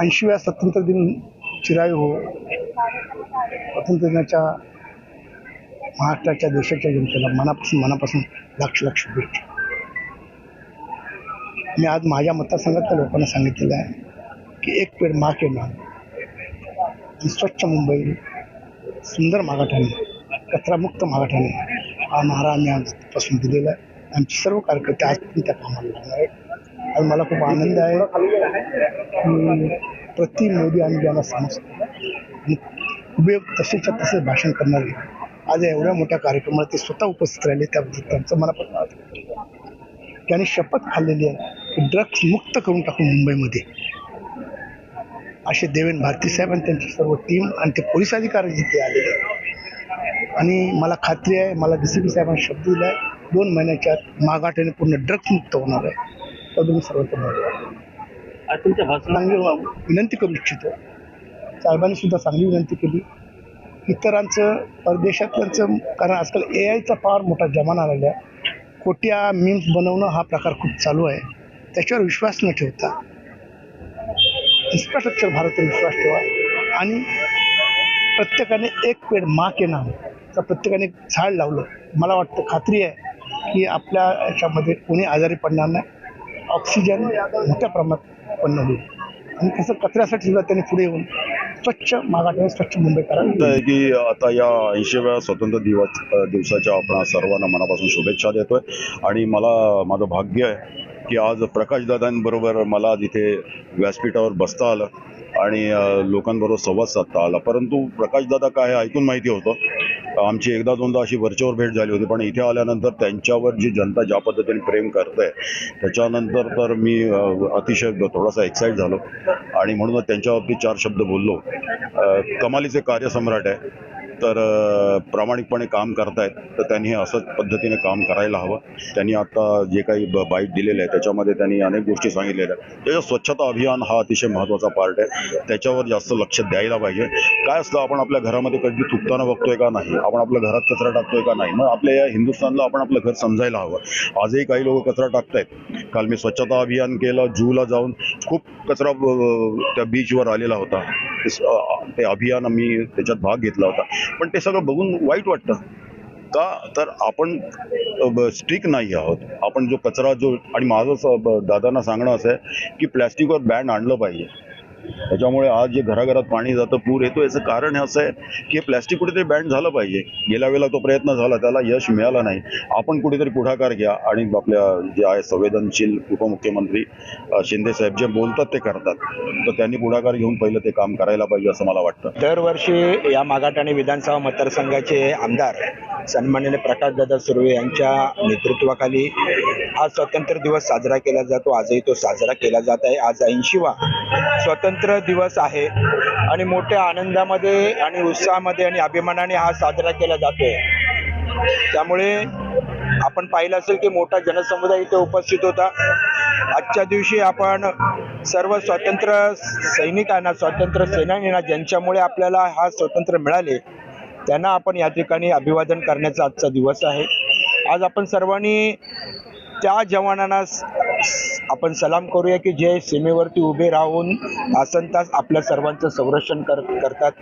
80व्या स्वातंत्र्य दिन चिरायू हो. स्वातंत्र्य दिनाच्या महाराष्ट्राच्या देशाच्या जनतेला मनापासून लाख शुभेच्छा. मी आज माझ्या मतदारसंघातल्या लोकांना सांगितलेलं आहे की एक पेड माँ के नाम, स्वच्छ मुंबई, सुंदर मागाठाणे, कचरामुक्त मागाठाणे हा नारा आम्ही आजपासून दिलेला आहे. आमचे सर्व कार्यकर्ते आजपासून त्या कामाला लागणार आहेत. आज मला खूप आनंद आहे की प्रति मोदी आम्ही ज्यांना समजतो आणि उभे तसेच्या तसे भाषण करणारे आज एवढ्या मोठ्या कार्यक्रमाला ते स्वतः उपस्थित राहिले, त्याबद्दल त्यांचं मनापासून आभार. त्यांनी शपथ खाल्लेली आहे की ड्रग्स मुक्त करून टाकू मुंबईमध्ये, असे देवेंद्र भारती साहेब आणि त्यांची सर्व टीम आणि ते पोलीस अधिकारी जिथे आलेले आहेत. आणि मला खात्री आहे, मला DCP साहेबांनी शब्द दिला आहे 2 महिन्याच्या आत मागाठाणे पूर्ण ड्रग्स मुक्त होणार आहे. तर तुम्ही सर्वांचं तुमच्या भाषणात विनंती करू इच्छितो. साहेबांनी सुद्धा चांगली विनंती केली इतरांचं परदेशातल्यांचं, कारण आजकाल AIचा फार मोठा जमाना आलेला आहे. खोट्या मीम्स बनवणं हा प्रकार खूप चालू आहे. त्याच्यावर विश्वास न ठेवता इन्फ्रास्ट्रक्चर भारतावर विश्वास ठेवा आणि प्रत्येकाने एक पेड माँ के नाम तर प्रत्येकाने झाड लावलं. मला वाटतं, खात्री आहे की आपल्या याच्यामध्ये कोणी आजारी पडणार नाही. ऑक्सिजन मोठ्या प्रमाणात उत्पन्न होईल आणि कसं कचऱ्यासाठी सुद्धा त्यांनी पुढे येऊन स्वच्छ मागाठाणे, स्वच्छ मुंबई करावी. की आता या 80व्या स्वातंत्र्य दिवसाच्या आपण सर्वांना मनापासून शुभेच्छा देतोय. आणि माझं भाग्य आहे की आज प्रकाशदादांबरोबर मला तिथे व्यासपीठावर बसता आलं आणि लोकांबरोबर संवाद साधता आला. परंतु प्रकाशदादा काय ऐकून माहिती होतं, आमची एकदा दोनदा अशी वरचेवर भेट झाली होती, पण इथे आल्यानंतर त्यांच्यावर जी जनता ज्या पद्धतीने प्रेम करते त्याच्यानंतर तर मी अतिशय थोडासा एक्साइट झालो आणि म्हणूनच त्यांच्यावरती 4 शब्द बोललो. कमालीचे कार्यसम्राट आहे, तर प्रामाणिकपणे काम करतायत, तर त्यांनी असंच पद्धतीने काम करायला हवं. त्यांनी आता जे काही बाईट दिलेले आहे त्याच्यामध्ये त्यांनी अनेक गोष्टी सांगितलेल्या आहेत. त्याच्या स्वच्छता अभियान हा अतिशय महत्त्वाचा पार्ट आहे, त्याच्यावर जास्त लक्ष द्यायला पाहिजे. काय असतं, आपण आपल्या घरामध्ये कधी चुकताना बघतोय का नाही, आपण आपल्या घरात कचरा टाकतोय का नाही. मग आपल्या या हिंदुस्थानला आपण आपलं घर समजायला हवं. आजही काही लोक कचरा टाकतायत. काल मी स्वच्छता अभियान केलं, जूला जाऊन खूप कचरा त्या बीचवर आलेला होता. ते अभियान मी त्याच्यात भाग घेतला होता, पण ते सगळं बघून वाईट वाटतं. का तर आपण स्ट्रिक्ट नाही आहोत. आपण जो कचरा आणि माझं दादांना सांगणं असं आहे की प्लॅस्टिकवर बॅन आणलं पाहिजे. त्याच्यामुळे आज जे घराघरात पाणी जातं, पूर येतो, याचं कारण हे असं आहे की प्लॅस्टिक कुठेतरी बॅन झालं पाहिजे. गेल्या वेळेला तो प्रयत्न झाला, त्याला यश मिळालं नाही. आपण कुठेतरी पुढाकार घ्या आणि आपल्या जे आहे संवेदनशील उपमुख्यमंत्री शिंदे साहेब जे बोलतात ते करतात, तर त्यांनी पुढाकार घेऊन पहिलं ते काम करायला पाहिजे असं मला वाटतं. दरवर्षी या मागाठाणे विधानसभा मतदारसंघाचे आमदार सन्माननीय प्रकाशदादा सुर्वे यांच्या नेतृत्वाखाली हा स्वातंत्र्य दिवस साजरा केला जातो. आजही तो साजरा केला जात आहे. आज 80वा स्वातंत्र्य दिवस आहे आणि मोठ्या आनंदामध्ये आणि उत्साहामध्ये आणि अभिमानाने हा साजरा केला जातोय. त्यामुळे आपण पाहिलं असेल की मोठा जनसमुदाय इथे उपस्थित होता. आजच्या दिवशी आपण सर्व स्वातंत्र्य सैनिकांना, स्वातंत्र्य सेनानींना, ज्यांच्यामुळे आपल्याला हा स्वातंत्र्य मिळाले, त्यांना आपण या ठिकाणी अभिवादन करण्याचा आजचा दिवस आहे. आज आपण सर्वांनी त्या जवानांना आपण सलाम करूया की जे सीमेवरती उभे राहून तासनतास आपल्या सर्वांचं संरक्षण करतात.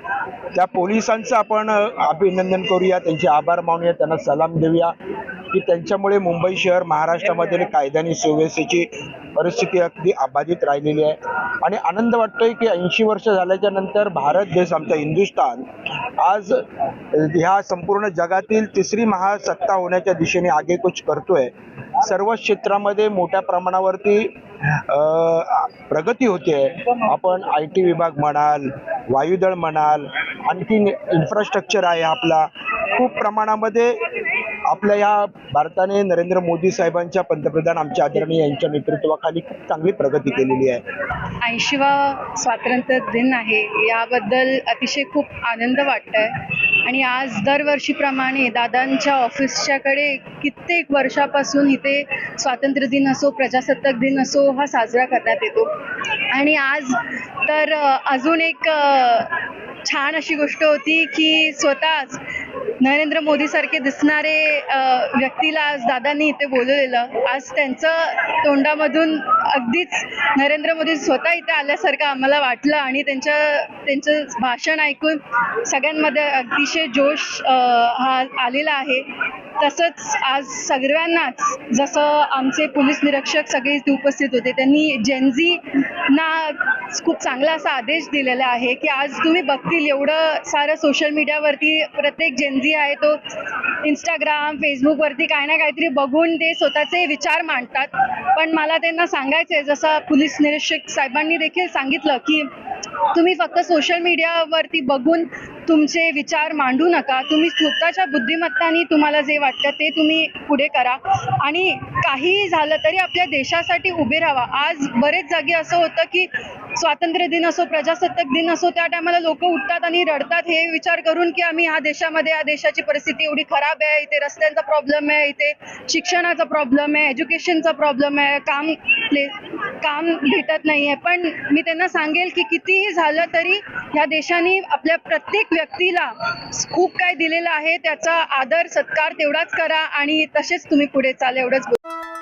त्या पोलिसांचं आपण अभिनंदन करूया, त्यांचे आभार मानूया, त्यांना सलाम देऊया की त्यांच्यामुळे मुंबई शहर, महाराष्ट्रामधील कायदा आणि सुव्यवस्थेची परिस्थिती अगदी अबाधित राहिलेली आहे. आणि आनंद वाटतोय की 80 वर्ष झाल्याच्या नंतर भारत देश, आमचा हिंदुस्थान, आज ह्या संपूर्ण जगातील 3री महासत्ता होण्याच्या दिशेने आगेकूच करतोय. सर्व क्षेत्रामध्ये मोठ्या प्रमाणावरती प्रगती होते. आपण IT विभाग म्हणाल, वायुदळ म्हणाल, आणखी इन्फ्रास्ट्रक्चर आहे आपला, खूप प्रमाणामध्ये आपल्या या भारताने नरेंद्र मोदी साहेबांच्या, पंतप्रधान आमच्या आदरणीय यांच्या नेतृत्वाखाली खूप चांगली प्रगती केलेली आहे. 80वा स्वातंत्र्य दिन आहे, याबद्दल अतिशय खूप आनंद वाटतोय. आणि आज दरवर्षीप्रमाणे दादांच्या ऑफिसच्याकडे कित्येक वर्षापासून इथे स्वातंत्र्य दिन असो, प्रजासत्ताक दिन असो, हा साजरा करण्यात येतो. आणि आज तर अजून एक छान अशी गोष्ट होती की स्वतःच नरेंद्र मोदी सारखे दिसणारे व्यक्तीला आज दादांनी इथे बोलवलेलं. आज त्यांचं तोंडामधून अगदीच नरेंद्र मोदी स्वतः इथे आल्यासारखं आम्हाला वाटलं आणि त्यांचं भाषण ऐकून सगळ्यांमध्ये अतिशय जोश हा आलेला आहे. तसंच आज सर्वांनाच, जसं आमचे पोलीस निरीक्षक सगळे इथे उपस्थित होते, त्यांनी जेनझीना खूप चांगला असा आदेश दिलेला आहे की आज तुम्ही बघतील एवढं सारं सोशल मीडियावरती प्रत्येक जेनझी आहे तो इंस्टाग्राम फेसबुकवरती काय ना काहीतरी बघून ते स्वतःचे विचार मांडतात. पण मला त्यांना सांगायचं आहे, जसं पोलीस निरीक्षक साहेबांनी देखील सांगितलं की तुम्ही फक्त सोशल मीडियावरती बघून तुमचे विचार मांडू नका. तुम्ही स्वतःच्या बुद्धिमत्ताने तुम्हाला जे वाटतं ते तुम्ही पुढे करा आणि काहीही झालं तरी आपल्या देशासाठी उभे राहा. आज बरेच जागी असं होतं की स्वातंत्र्य दिन असो, प्रजासत्ताक दिन असो, त्या टायमाला लोक उठतात आणि रडतात हे विचार करून की आम्ही ह्या देशामध्ये, या देशाची परिस्थिती एवढी खराब आहे, इथे रस्त्यांचा प्रॉब्लेम आहे, इथे शिक्षणाचा प्रॉब्लेम आहे, एज्युकेशनचा प्रॉब्लेम आहे, काम भेटत नाही आहे. पण मी त्यांना सांगेल की कितीही झालं तरी ह्या देशाने आपल्या प्रत्येक व्यक्तीला खूप काय दिलेलं आहे. त्याचा आदर सत्कार तेवढाच करा आणि तसेच तुम्ही पुढे चाल, एवढंच बोल.